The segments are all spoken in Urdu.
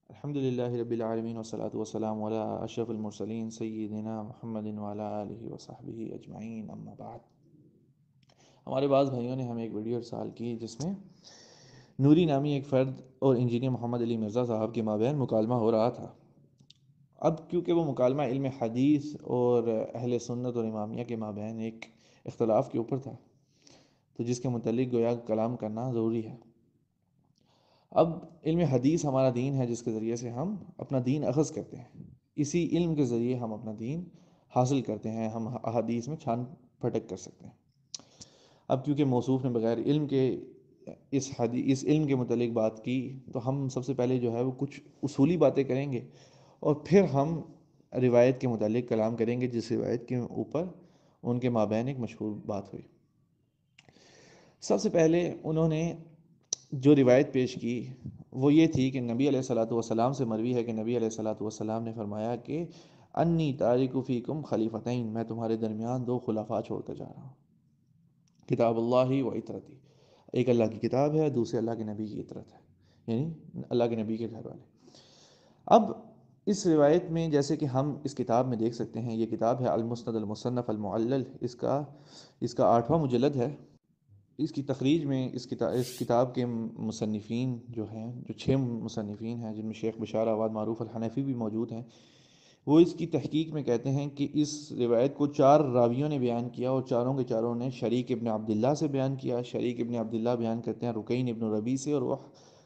الحمد للہ رب العالمین والصلاة والسلام علی اشرف المرسلین سیدنا محمد وعلی آلہ وصحبہ اجمعین، اما بعد۔ ہمارے بعض بھائیوں نے ہمیں ایک ویڈیو ارسال کی جس میں نوری نامی ایک فرد اور انجینئر محمد علی مرزا صاحب کے مابین مکالمہ ہو رہا تھا۔ اب کیونکہ وہ مکالمہ علم حدیث اور اہل سنت اور امامیہ کے مابین ایک اختلاف کے اوپر تھا، تو جس کے متعلق گویا کلام کرنا ضروری ہے۔ اب علم حدیث ہمارا دین ہے جس کے ذریعے سے ہم اپنا دین اخذ کرتے ہیں، اسی علم کے ذریعے ہم اپنا دین حاصل کرتے ہیں، ہم احادیث میں چھان پھٹک کر سکتے ہیں۔ اب کیونکہ موصوف نے بغیر علم کے اس علم کے متعلق بات کی، تو ہم سب سے پہلے جو ہے وہ کچھ اصولی باتیں کریں گے اور پھر ہم روایت کے متعلق کلام کریں گے، جس روایت کے اوپر ان کے مابین ایک مشہور بات ہوئی۔ سب سے پہلے انہوں نے جو روایت پیش کی وہ یہ تھی کہ نبی علیہ الصلاۃ والسلام سے مروی ہے کہ نبی علیہ الصلاۃ والسلام نے فرمایا کہ انی تارک فیکم خلیفتین، میں تمہارے درمیان دو خلفاء چھوڑ کر جا رہا ہوں، کتاب اللہ و اطرتی، ایک اللہ کی کتاب ہے، دوسرے اللہ کے نبی کی اطرت ہے، یعنی اللہ کے نبی کے گھر والے۔ اب اس روایت میں جیسے کہ ہم اس کتاب میں دیکھ سکتے ہیں، یہ کتاب ہے المسند المصنف المعلل، اس کا 8واں مجلد ہے۔ اس کی تخریج میں اس کتاب کے مصنفین جو ہیں، جو 6 مصنفین ہیں، جن میں شیخ بشار آباد معروف الحنفی بھی موجود ہیں، وہ اس کی تحقیق میں کہتے ہیں کہ اس روایت کو 4 راویوں نے بیان کیا، اور چاروں کے چاروں نے شریک ابن عبداللہ سے بیان کیا۔ شریک ابن عبداللہ بیان کرتے ہیں رکین ابن ربی سے، اور وہ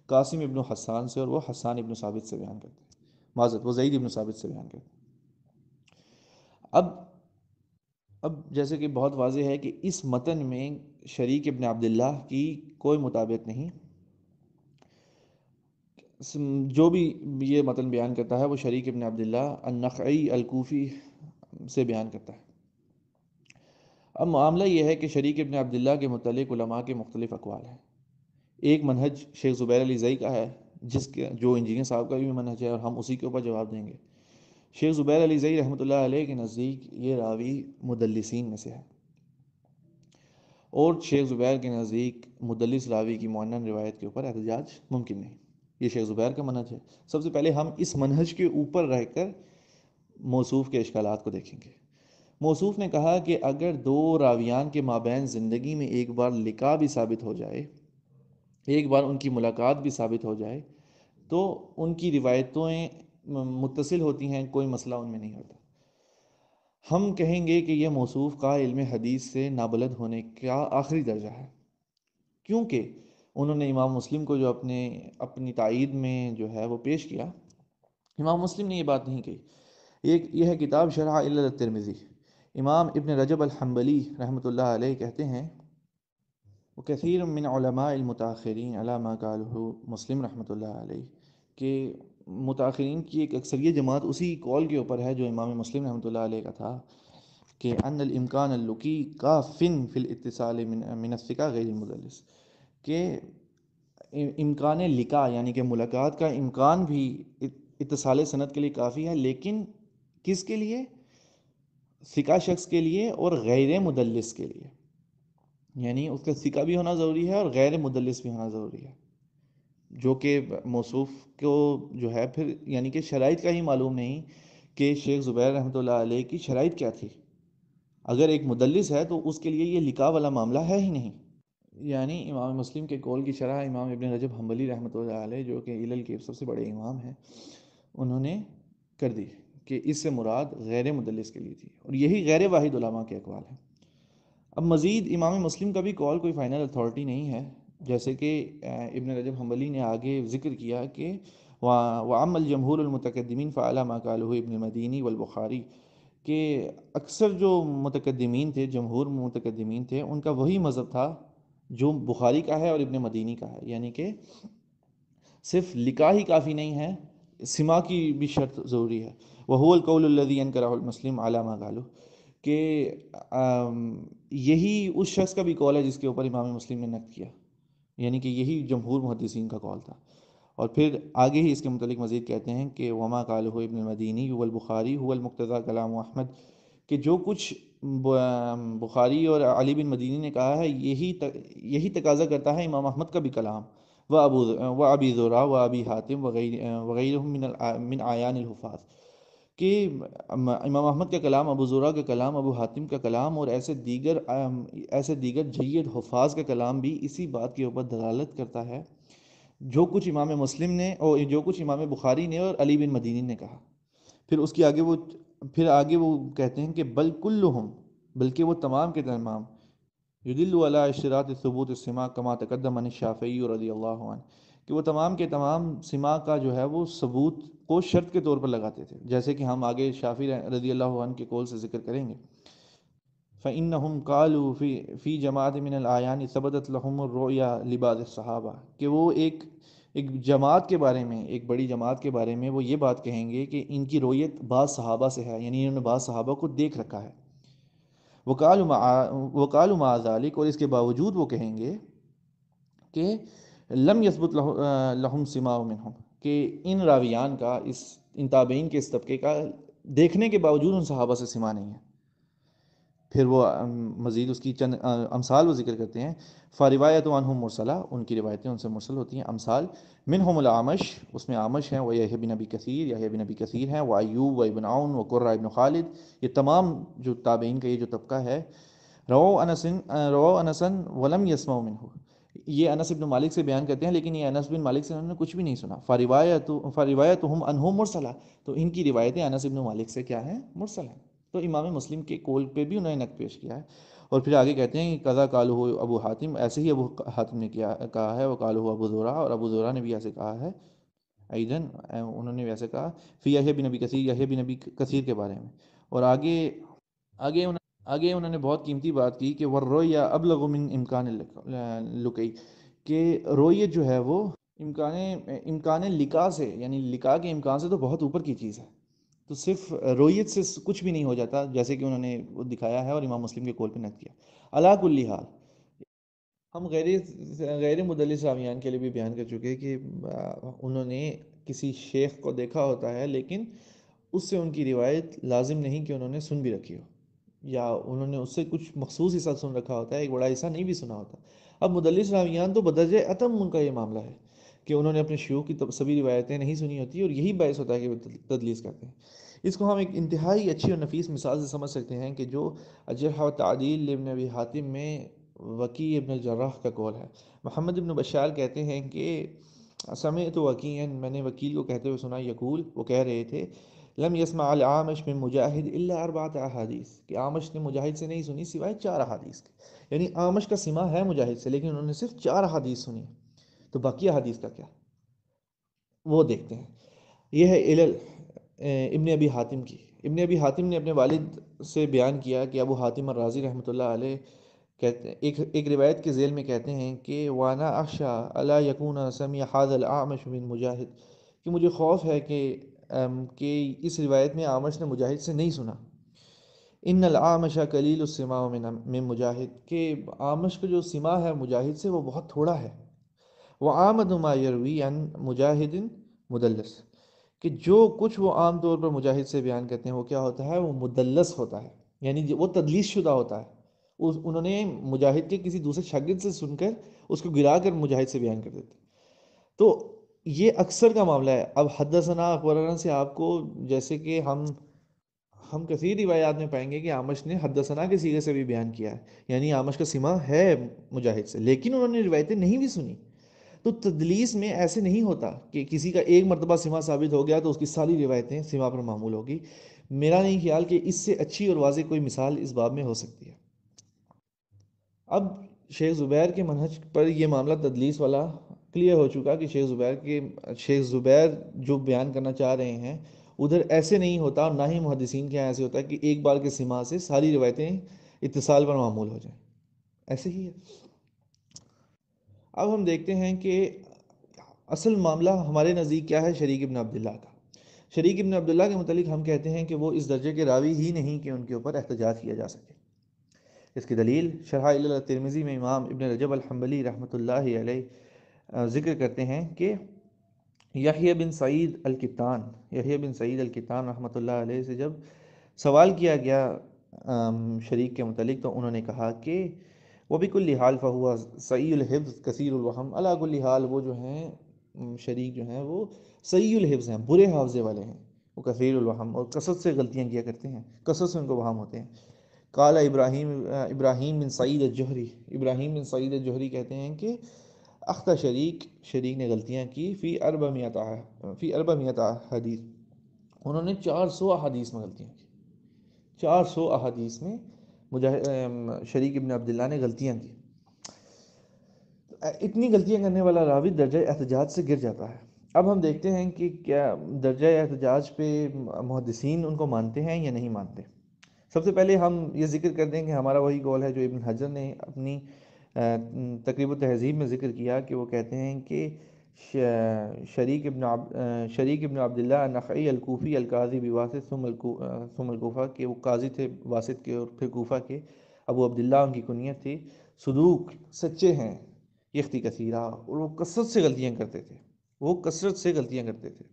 قاسم ابن حسان سے، اور وہ حسان ابن ثابت سے بیان کرتے ہیں، معذرت وہ زید ابن ثابت سے بیان کرتے ہیں۔ اب جیسے کہ بہت واضح ہے کہ اس متن میں شریک ابن عبداللہ کی کوئی مطابقت نہیں، جو بھی یہ متن بیان کرتا ہے وہ شریک ابن عبداللہ النخعی الکوفی سے بیان کرتا ہے۔ اب معاملہ یہ ہے کہ شریک ابن عبداللہ کے متعلق علماء کے مختلف اقوال ہیں۔ ایک منہج شیخ زبیر علی زئی کا ہے، جو انجینئر صاحب کا بھی منہج ہے، اور ہم اسی کے اوپر جواب دیں گے۔ شیخ زبیر علی زئی رحمۃ اللہ علیہ کے نزدیک یہ راوی مدلسین میں سے ہے، اور شیخ زبیر کے نزدیک مدلس راوی کی معنن روایت کے اوپر احتجاج ممکن نہیں۔ یہ شیخ زبیر کا منہج ہے۔ سب سے پہلے ہم اس منہج کے اوپر رہ کر موصوف کے اشکالات کو دیکھیں گے۔ موصوف نے کہا کہ اگر 2 راویان کے مابین زندگی میں ایک بار لقاء بھی ثابت ہو جائے، ایک بار ان کی ملاقات بھی ثابت ہو جائے، تو ان کی روایتیں متصل ہوتی ہیں، کوئی مسئلہ ان میں نہیں ہوتا۔ ہم کہیں گے کہ یہ موصوف کا علم حدیث سے نابلد ہونے کا آخری درجہ ہے، کیونکہ انہوں نے امام مسلم کو جو اپنی تائید میں جو ہے وہ پیش کیا، امام مسلم نے یہ بات نہیں کہی۔ یہ ہے کتاب شرح علی الترمذی۔ امام ابن رجب الحنبلی رحمۃ اللہ علیہ کہتے ہیں، وکثیر من علماء المتاخرین علی ما قالہ مسلم رحمۃ اللہ علیہ، کہ متاخرین کی ایک اکثریت جماعت اسی قول کے اوپر ہے جو امام مسلم رحمۃ اللہ علیہ کا تھا، کہ ان الامکان اللقی کافن فی الاتصال من الثقہ غیر المدلس، کہ امکان لقاء یعنی کہ ملاقات کا امکان بھی اتصال سند کے لیے کافی ہے، لیکن کس کے لیے؟ ثقہ شخص کے لیے اور غیر مدلس کے لیے، یعنی اس کا ثقہ بھی ہونا ضروری ہے اور غیر مدلس بھی ہونا ضروری ہے، جو کہ موصوف کو جو ہے پھر یعنی کہ شرائط کا ہی معلوم نہیں کہ شیخ زبیر رحمۃ اللہ علیہ کی شرائط کیا تھی۔ اگر ایک مدلس ہے تو اس کے لیے یہ لقاء والا معاملہ ہے ہی نہیں۔ یعنی امام مسلم کے قول کی شرح امام ابن رجب حنبلی رحمۃ اللہ علیہ، جو کہ علل کے سب سے بڑے امام ہیں، انہوں نے کر دی کہ اس سے مراد غیر مدلس کے لیے تھی، اور یہی غیر واحد علماء کے اقوال ہیں۔ اب مزید امام مسلم کا بھی قول کوئی فائنل اتھارٹی نہیں ہے، جیسے کہ ابن رجب حنبلی نے آگے ذکر کیا کہ وعم الجمہور المتقدمین فعلی ما قالہ ابن مدینی والبخاری، کہ اکثر جو متقدمین تھے، جمہور متقدمین تھے، ان کا وہی مذہب تھا جو بخاری کا ہے اور ابن مدینی کا ہے، یعنی کہ صرف لقاء ہی کافی نہیں ہے، سما کی بھی شرط ضروری ہے۔ وہو القول الذی انکرہ المسلم علی ما قالہ، کہ یہی اس شخص کا بھی قول ہے جس کے اوپر امام مسلم نے نقد کیا، یعنی کہ یہی جمہور محدثین کا قول تھا۔ اور پھر آگے ہی اس کے متعلق مزید کہتے ہیں کہ وما قالہ ابن المدینی والبخاری هو المقتضى کلام احمد، کہ جو کچھ بخاری اور علی بن مدینی نے کہا ہے، یہی تقاضا کرتا ہے امام احمد کا بھی کلام، و ابی ذرا و ابی حاتم وغیرہم من اعیان الحفاظ، کہ امام احمد کا کلام، ابو زرع کا کلام، ابو حاتم کا کلام اور ایسے دیگر جید حفاظ کا کلام بھی اسی بات کے اوپر دلالت کرتا ہے جو کچھ امام مسلم نے اور جو کچھ امام بخاری نے اور علی بن مدینی نے کہا۔ پھر آگے وہ کہتے ہیں کہ بل کلہم، بلکہ وہ تمام کے تمام، یدل علی اشتراط ثبوت السماع کما تقدم عن الشافعی رضی اللہ عنہ، کہ وہ تمام کے تمام سماع کا جو ہے وہ ثبوت کو شرط کے طور پر لگاتے تھے، جیسے کہ ہم آگے شافعی رضی اللہ عنہ کے قول سے ذکر کریں گے۔ فإنہم قالوا فی جماعت من الأعیان ثبتت لهم الرؤیا لبعض الصحابہ، کہ وہ ایک جماعت کے بارے میں، ایک بڑی جماعت کے بارے میں وہ یہ بات کہیں گے کہ ان کی رویت بعض صحابہ سے ہے، یعنی انہوں نے بعض صحابہ کو دیکھ رکھا ہے۔ وقالوا مع ذلك، اور اس کے باوجود وہ کہیں گے کہ لم یثبت لہم سماع منہم، کہ ان راویان کا، ان تابعین کے اس طبقے کا دیکھنے کے باوجود ان صحابہ سے سماع نہیں ہے۔ پھر وہ مزید اس کی چند امثال وہ ذکر کرتے ہیں۔ فروایت عنہم مرسلہ، ان کی روایتیں ان سے مرسل ہوتی ہیں۔ امثال منہم الاعمش، اس میں اعمش ہیں، ویحییٰ بن ابی کثیر، یحییٰ بن ابی کثیر ہیں، وایوب و ابن عون و قرہ ابن خالد، یہ تمام جو تابعین کا یہ جو طبقہ ہے۔ رووا انس ولم یسمعوا منہ، یہ انس بن مالک سے بیان کرتے ہیں لیکن یہ انس بن مالک سے انہوں نے کچھ بھی نہیں سنا۔ فروایتہم عنہ مرسلہ، تو ان کی روایتیں انس بن مالک سے کیا ہیں؟ مرسل ہیں۔ تو امام مسلم کے قول پہ بھی انہوں نے نقد پیش کیا ہے۔ اور پھر آگے کہتے ہیں کہ قضا قالہ ابو حاتم، ایسے ہی ابو حاتم نے کہا ہے، وقالہ ابو زرع، اور ابو زرع نے بھی ایسے کہا ہے، ایدن انہوں نے بھی ایسے کہا، فی یحییٰ بن ابی کثیر، یحییٰ بن ابی کثیر کے بارے میں۔ اور آگے انہوں نے بہت قیمتی بات کی کہ والرؤیا ابلغ من امکان اللقی، کہ رویت جو ہے وہ امکان لقاء سے، یعنی لقاء کے امکان سے تو بہت اوپر کی چیز ہے، تو صرف رویت سے کچھ بھی نہیں ہو جاتا، جیسے کہ انہوں نے وہ دکھایا ہے اور امام مسلم کے قول پہ نقد کیا۔ علی کل حال، ہم غیر مدلس راویان کے لیے بھی بیان کر چکے کہ انہوں نے کسی شیخ کو دیکھا ہوتا ہے لیکن اس سے ان کی روایت لازم نہیں کہ انہوں نے سن بھی رکھی ہو، یا انہوں نے اس سے کچھ مخصوص حصہ سن رکھا ہوتا ہے، ایک بڑا حصہ نہیں بھی سنا ہوتا۔ اب مدلس راویان تو بدرجہ اتم ان کا یہ معاملہ ہے کہ انہوں نے اپنے شیوخ کی سبھی روایتیں نہیں سنی ہوتی، اور یہی باعث ہوتا ہے کہ وہ تدلیس کرتے ہیں۔ اس کو ہم ایک انتہائی اچھی اور نفیس مثال سے سمجھ سکتے ہیں کہ جو الجرح و تعدیل ابن ابی حاتم میں وکیع ابن الجراح کا قول ہے۔ محمد ابن بشار کہتے ہیں کہ سمعت وکیعا، میں نے وکیل کو کہتے ہوئے سنا، یقول، وہ کہہ رہے تھے، لم یسمع العامش من مجاہد الا اربعۃ احادیث، کہ عامش نے مجاہد سے نہیں سنی سوائے 4 احادیث کے، یعنی عامش کا سماع ہے مجاہد سے لیکن انہوں نے صرف 4 احادیث سنی، تو باقی احادیث کا کیا، وہ دیکھتے ہیں۔ یہ ہے علل ابن ابی حاتم کی۔ ابن ابی حاتم نے اپنے والد سے بیان کیا کہ ابو حاتم الرازی رحمۃ اللہ علیہ کہتے، ایک روایت کے ذیل میں کہتے ہیں کہ وانا اخشى الا يكون سمع هذا الاعمش من مجاہد، کہ مجھے خوف ہے کہ اس روایت میں اعمش نے مجاہد سے نہیں سنا۔ ان الاعمش قلیل السماع من مجاہد، کہ اعمش کا جو سماع ہے مجاہد سے وہ بہت تھوڑا ہے۔ وعامد ما يروي عن مجاہد مدلس، کہ جو کچھ وہ عام طور پر مجاہد سے بیان کرتے ہیں وہ کیا ہوتا ہے؟ وہ مدلس ہوتا ہے، یعنی وہ تدلیس شدہ ہوتا ہے، انہوں نے مجاہد کے کسی دوسرے شاگرد سے سن کر اس کو گرا کر مجاہد سے بیان کر دیتے۔ تو یہ اکثر کا معاملہ ہے۔ اب حدثنا اخبرنا سے آپ کو، جیسے کہ ہم کثیر روایات میں پائیں گے کہ اعمش نے حدثنا کے صیغے سے بھی بیان کیا ہے، یعنی اعمش کا سماع ہے مجاہد سے لیکن انہوں نے روایتیں نہیں بھی سنی۔ تو تدلیس میں ایسے نہیں ہوتا کہ کسی کا ایک مرتبہ سماع ثابت ہو گیا تو اس کی ساری روایتیں سماع پر معمول ہوگی۔ میرا نہیں خیال کہ اس سے اچھی اور واضح کوئی مثال اس باب میں ہو سکتی ہے۔ اب شیخ زبیر کے منہج پر یہ معاملہ تدلیس والا کلیئر ہو چکا کہ شیخ زبیر جو بیان کرنا چاہ رہے ہیں ادھر ایسے نہیں ہوتا، اور نہ ہی محدثین کے یہاں ایسے ہوتا کہ ایک بار کے سماع سے ساری روایتیں اتصال پر معمول ہو جائیں، ایسے ہی ہے۔ اب ہم دیکھتے ہیں کہ اصل معاملہ ہمارے نزدیک کیا ہے شریک ابن عبداللہ کا۔ شریک ابن عبداللہ کے متعلق ہم کہتے ہیں کہ وہ اس درجے کے راوی ہی نہیں کہ ان کے اوپر احتجاج کیا جا سکے۔ اس کی دلیل شرح علل ترمذی میں امام ابن رجب الحنبلی رحمۃ اللہ علیہ ذکر کرتے ہیں کہ یحییٰ بن سعید القطان رحمۃ اللہ علیہ سے جب سوال کیا گیا شریک کے متعلق تو انہوں نے کہا کہ وبکل حال فہو سعی الحفظ کثیر الوہم، علی کل حال وہ جو ہیں شریک جو ہیں وہ سعی الحفظ ہیں، برے حافظے والے ہیں، وہ کثیر الوہم اور کثرت سے غلطیاں کیا کرتے ہیں، کثرت سے ان کو وہم ہوتے ہیں۔ قال ابراہیم بن سعید الجوہری، ابراہیم بن سعید الجوہری کہتے ہیں کہ اخطا شریک نے غلطیاں کی فی 400 حدیث، انہوں نے 400 احادیث میں غلطیاں کی، 400 احادیث میں شریک ابن عبداللہ نے غلطیاں کی۔ اتنی غلطیاں کرنے والا راوی درجہ احتجاج سے گر جاتا ہے۔ اب ہم دیکھتے ہیں کہ کیا درجہ احتجاج پہ محدثین ان کو مانتے ہیں یا نہیں مانتے۔ سب سے پہلے ہم یہ ذکر کر دیں کہ ہمارا وہی قول ہے جو ابن حجر نے اپنی تقریب التہذیب میں ذکر کیا، کہ وہ کہتے ہیں کہ شریک ابن عبداللہ النخعی الکوفی القاضی بواسط ثم الکوفہ، کہ وہ قاضی تھے واسط کے اور پھر کوفہ کے، ابو عبداللہ ان کی کنیت تھی، صدوق سچے ہیں، یختی کثیرہ، اور وہ کثرت سے غلطیاں کرتے تھے،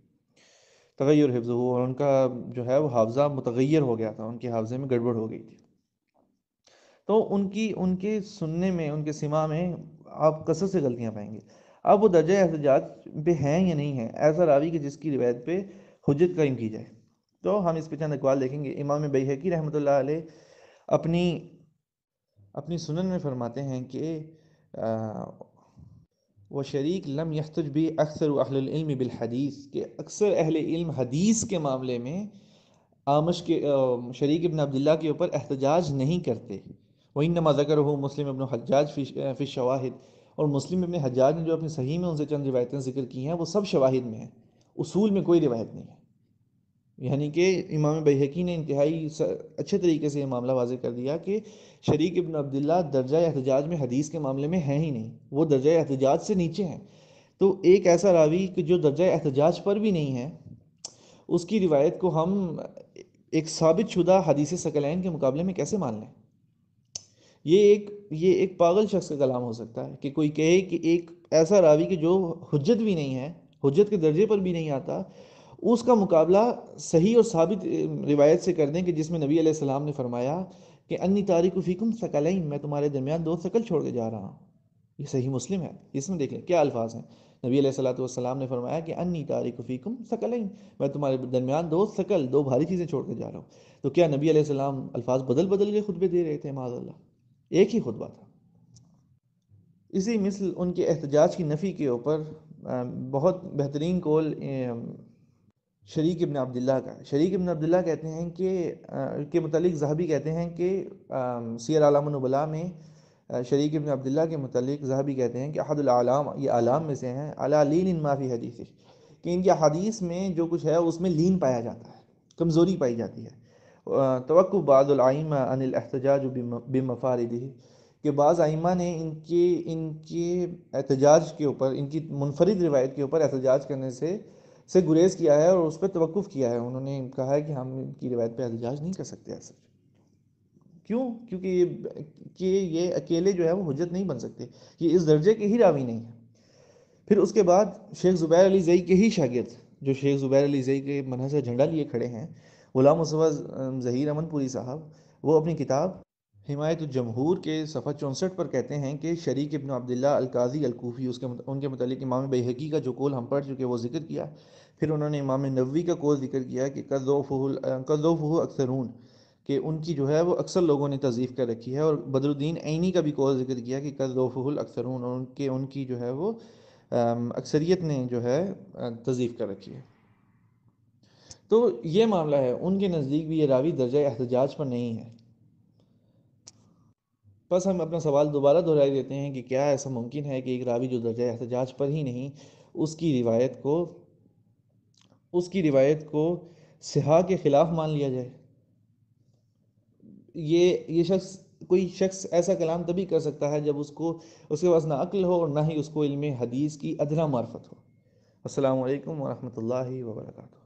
تغیر حفظ ہو، اور ان کا جو ہے وہ حافظہ متغیر ہو گیا تھا، ان کے حافظے میں گڑبڑ ہو گئی تھی۔ تو ان کے سننے میں، ان کے سماع میں آپ کثرت سے غلطیاں پائیں گے۔ اب وہ درجہ احتجاج پہ ہیں یا نہیں ہیں ایسا راوی کہ جس کی روایت پہ حجت قائم کی جائے؟ تو ہم اس پہ چند اقوال دیکھیں گے۔ امام بیہقی رحمۃ اللہ علیہ اپنی سنن میں فرماتے ہیں کہ وہ شریک لم یحتج بھی اکثر اہل العلم بالحدیث، کہ اکثر اہل علم حدیث کے معاملے میں شریک ابن عبداللہ کے اوپر احتجاج نہیں کرتے۔ وَإِنَّمَا ذَكَرَهُ مسلم ابن حجاج فی الشواہد، اور مسلم ابن حجاج نے جو اپنی صحیح میں ان سے چند روایتیں ذکر کی ہیں وہ سب شواہد میں ہیں، اصول میں کوئی روایت نہیں ہے۔ یعنی کہ امام بیہقی نے انتہائی اچھے طریقے سے یہ معاملہ واضح کر دیا کہ شریک ابن عبداللہ درجہ احتجاج میں حدیث کے معاملے میں ہیں ہی نہیں، وہ درجہ احتجاج سے نیچے ہیں۔ تو ایک ایسا راوی کہ جو درجہ احتجاج پر بھی نہیں ہے، اس کی روایت کو ہم ایک ثابت شدہ حدیث ثقلین کے مقابلے میں کیسے مان لیں؟ یہ ایک پاگل شخص کا کلام ہو سکتا ہے کہ کوئی کہے کہ ایک ایسا راوی کہ جو حجت بھی نہیں ہے، حجت کے درجے پر بھی نہیں آتا، اس کا مقابلہ صحیح اور ثابت روایت سے کر دیں کہ جس میں نبی علیہ السلام نے فرمایا کہ انی تارک فیکم ثقلین، میں تمہارے درمیان 2 ثقل چھوڑ کے جا رہا ہوں۔ یہ صحیح مسلم ہے، اس میں دیکھ لیں کیا الفاظ ہیں۔ نبی علیہ السلام نے فرمایا کہ انی تارک فیکم ثقلین، میں تمہارے درمیان 2 ثقل، 2 بھاری چیزیں چھوڑ کے جا رہا ہوں۔ تو کیا نبی علیہ السلام الفاظ بدل کے خطبے دے رہے تھے؟ معاذ اللہ، ایک ہی خطبہ تھا۔ اسی مثل ان کے احتجاج کی نفی کے اوپر بہت بہترین قول شریک ابن عبداللہ کا ہے۔ شریک ابن عبداللہ کہتے ہیں کہ متعلق ذہبی کہتے ہیں کہ سیر اعلام النبلاء میں شریک ابن عبداللہ کے متعلق ذہبی کہتے ہیں کہ احد الاعلام، یہ اعلام میں سے ہیں، علی لین ما فی حدیث، کہ ان کی حدیث میں جو کچھ ہے اس میں لین پایا جاتا ہے، کمزوری پائی جاتی ہے۔ توقف بعض الائمہ عن الاحتجاج بمفاردہ، کہ بعض ائمہ نے ان کے احتجاج کے اوپر، ان کی منفرد روایت کے اوپر احتجاج کرنے سے گریز کیا ہے اور اس پہ توقف کیا ہے۔ انہوں نے کہا ہے کہ ہم ان کی روایت پہ احتجاج نہیں کر سکتے ایسا۔ کیوں؟ کیونکہ یہ اکیلے جو ہے وہ حجت نہیں بن سکتے، یہ اس درجے کے ہی راوی نہیں ہے۔ پھر اس کے بعد شیخ زبیر علی زئی کے ہی شاگرد، جو شیخ زبیر علی زئی کے منہج کا جھنڈا لیے کھڑے ہیں، غلام مصطفیٰ ظہیر امن پوری صاحب، وہ اپنی کتاب حمایت الجمہور کے صفحہ 64 پر کہتے ہیں کہ شریک ابن عبداللہ القاضی الکوفی، ان کے متعلق امام بیہقی کا جو قول ہم پڑھ چکے وہ ذکر کیا، پھر انہوں نے امام نووی کا قول ذکر کیا کہ قذوفہ اکثرون، کہ ان کی جو ہے وہ اکثر لوگوں نے تضعیف کر رکھی ہے، اور بدر الدین عینی کا بھی قول ذکر کیا کہ قذوفہ الاکثرون، اور ان کی جو ہے وہ اکثریت نے جو ہے تضعیف کر رکھی ہے۔ تو یہ معاملہ ہے، ان کے نزدیک بھی یہ راوی درجہ احتجاج پر نہیں ہے۔ بس ہم اپنا سوال دوبارہ دہرائی دیتے ہیں کہ کیا ایسا ممکن ہے کہ ایک راوی جو درجہ احتجاج پر ہی نہیں، اس کی روایت کو صحاح کے خلاف مان لیا جائے؟ کوئی شخص ایسا کلام تبھی کر سکتا ہے جب اس کے پاس نہ عقل ہو اور نہ ہی اس کو علم حدیث کی ادنیٰ معرفت ہو۔ السلام علیکم ورحمۃ اللہ وبرکاتہ۔